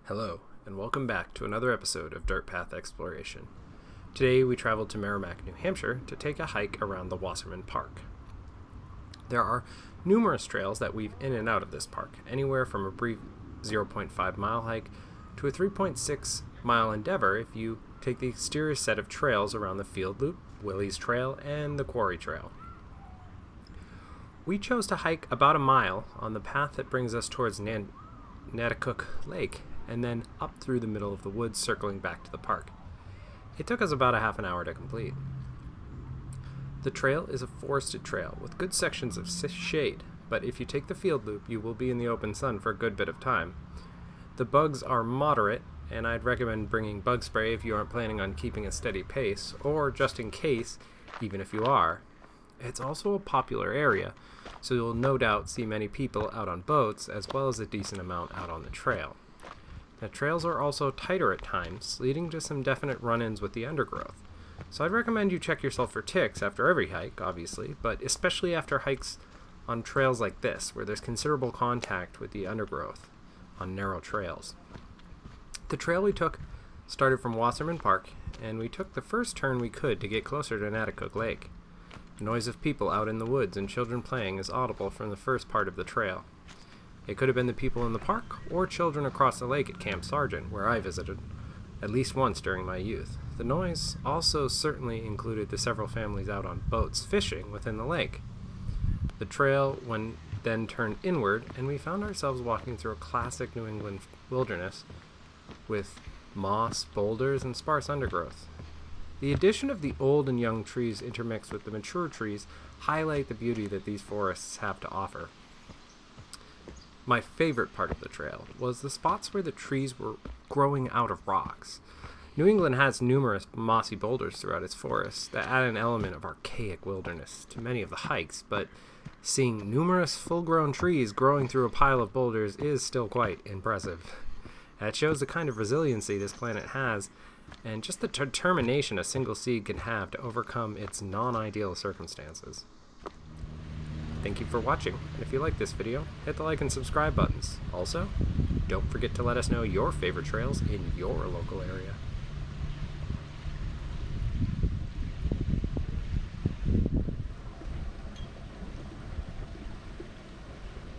Hello, and welcome back to another episode of Dirt Path Exploration. Today we traveled to Merrimack, New Hampshire to take a hike around the Wasserman Park. There are numerous trails that weave in and out of this park, anywhere from a brief 0.5 mile hike to a 3.6 mile endeavor if you take the exterior set of trails around the Field Loop, Willie's Trail, and the Quarry Trail. We chose to hike about a mile on the path that brings us towards Nanticoke Lake, and then up through the middle of the woods, circling back to the park. It took us about a half an hour to complete. The trail is a forested trail with good sections of shade, but if you take the field loop, you will be in the open sun for a good bit of time. The bugs are moderate, and I'd recommend bringing bug spray if you aren't planning on keeping a steady pace, or just in case, even if you are. It's also a popular area, so you'll no doubt see many people out on boats, as well as a decent amount out on the trail. The trails are also tighter at times, leading to some definite run-ins with the undergrowth. So I'd recommend you check yourself for ticks after every hike, obviously, but especially after hikes on trails like this, where there's considerable contact with the undergrowth on narrow trails. The trail we took started from Wasserman Park, and we took the first turn we could to get closer to Nanticoke Lake. The noise of people out in the woods and children playing is audible from the first part of the trail. It could have been the people in the park or children across the lake at Camp Sargent, where I visited at least once during my youth. The noise also certainly included the several families out on boats fishing within the lake. The trail then turned inward, and we found ourselves walking through a classic New England wilderness with moss, boulders, and sparse undergrowth. The addition of the old and young trees intermixed with the mature trees highlight the beauty that these forests have to offer. My favorite part of the trail was the spots where the trees were growing out of rocks. New England has numerous mossy boulders throughout its forests that add an element of archaic wilderness to many of the hikes, but seeing numerous full-grown trees growing through a pile of boulders is still quite impressive. It shows the kind of resiliency this planet has, and just the determination a single seed can have to overcome its non-ideal circumstances. Thank you for watching, and if you like this video, hit the like and subscribe buttons. Also, don't forget to let us know your favorite trails in your local area.